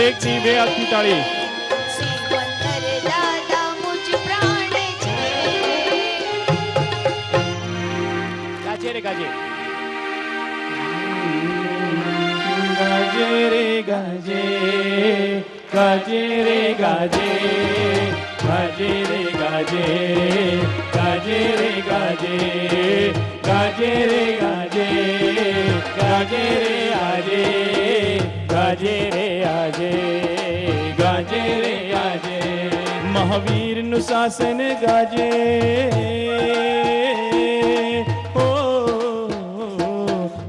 એક ની બે આખી તાળી. સિકંદર દાદા મુજ પ્રાણ છે. ગાજે રે ગાજે. ગાજે રે ગાજે, ગાજે રે ગાજે, ગાજે રે ગાજે, ગાજે રે ગાજે, ગાજે રે ગાજે, ગાજે રે આજે, ગાજે રે આજે, ગાજે રે આજે. મહાવીરનું શાસન ગાજે.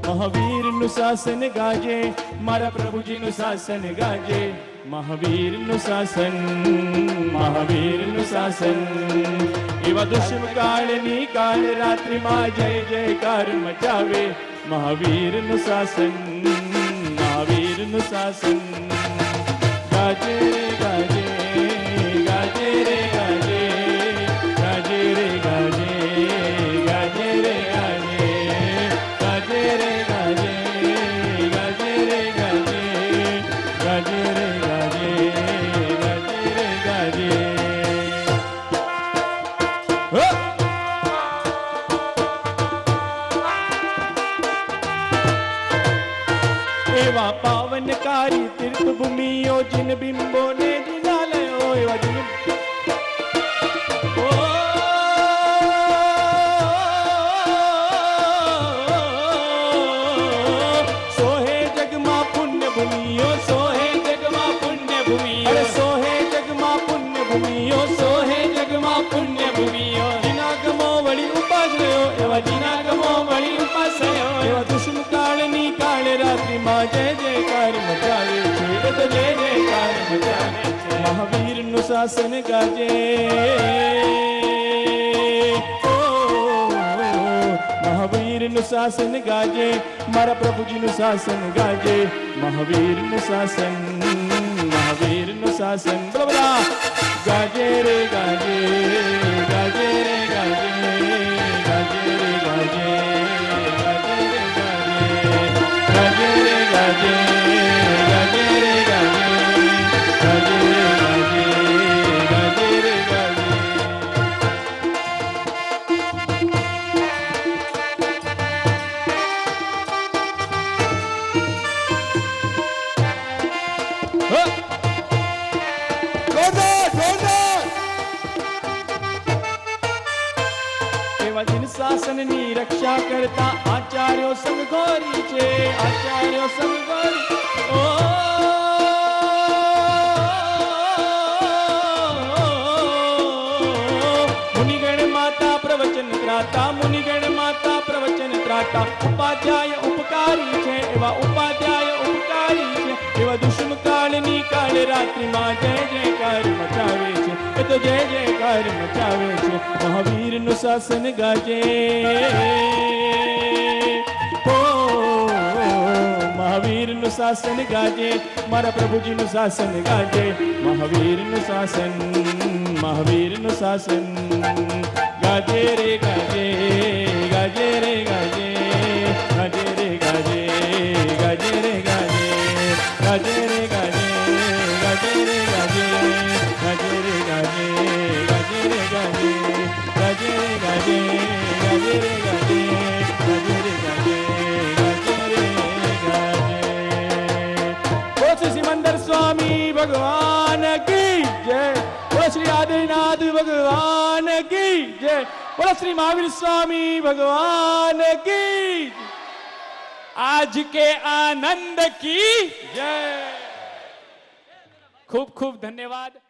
મહાવીરનું શાસન ગાજે, મારા પ્રભુજીનું શાસન ગાજે. મહાવીરનું શાસન, મહાવીરનું શાસન. એવા દુષ્મ કાળની કાળ રાત્રિમાં જય જયકાર મચાવે. મહાવીરનું શાસન, મહાવીરનું શાસન. ગાજે રે ગાજે, ગાજે રે ગાજે, ગાજે રે ગાજે, ગાજે રે ગાજે, ગાજે રે ગાજે, ગાજે રે ગાજે, ગાજે રે ગાજે, ગાજે રે ગાજે. એવા પાવનકારી તીર્થભૂમિઓ જીન બિંબો ને જિનાલયો એવા જીન સોહે જગમાં પુણ્ય ભૂમિઓ, સોહે જગમાં પુણ્ય ભૂમિઓ, અરે સોહે જગમાં પુણ્ય ભૂમિઓ, સોહે જગમાં પુણ્ય ભૂમિઓ. જીના ગમો વળી ઉપાસયો, એવા જીના ગમો વળી ઉપાસયો. એવા દુષ્મ કાળની કાળ રાત્રિમાં જય જયકાર મચાવે છે. એ તો જય જયકાર મચાવે છે. મહાવીરનું શાસન ગાજે. મહાવીરનું શાસન ગાજે, મારા પ્રભુજીનું શાસન ગાજે. મહાવીરનું શાસન, મહાવીરનું શાસન. બોલો બોલા. ગાજે રે ગાજે, ગાજે રે ગાજે, ગાજે રે ગાજે, ગાજે રે ગાજે, ગાજે રે ગાજે, ગાજે રે ગાજે, ગાજે રે ગાજે, ગાજે રે ગાજે. એવા જીન શાસનની રક્ષા કરતા આચાર્યો સંઘોરી છે. આચાર્યો સંઘોરી. ઓ મુનિગણ માતા પ્રવચન ત્રાતા, મુનિગણ માતા પ્રવચન ત્રાતા. ઉપાધ્યાય ઉપકારી છે, એવા ઉપાધ્યાય ઉપકારી છે. એવા દુષ્મ કાળની કાળ રાત્રિમાં જય જયકાર મચાવે છે. એ તો જય જયકાર મચાવે છે. મહાવીરનું શાસન ગાજે. ઓ મહાવીરનું શાસન ગાજે, મારા પ્રભુજીનું શાસન ગાજે. મહાવીરનું શાસન, મહાવીરનું શાસન. ગાજે રે ગાજે, ગાજે રે ગાજે, ગાજે રે ગાજે, ગાજે રે ગાજે, ગાજે રે ગાજે, ગાજે રે ગાજે, ગાજે રે ગાજે, ગાજે રે ગાજે, ગાજે રે ગાજે, ગાજે રે ગાજે, ગાજે રે ગાજે, ગાજે રે ગાજે. બોલો શ્રી સિમંદર સ્વામી ભગવાન કી જય. બોલો શ્રી આદિનાથ ભગવાન કી જય. બોલો શ્રી મહાવીર સ્વામી ભગવાન की आज के आनंद की जय. खूब खूब धन्यवाद.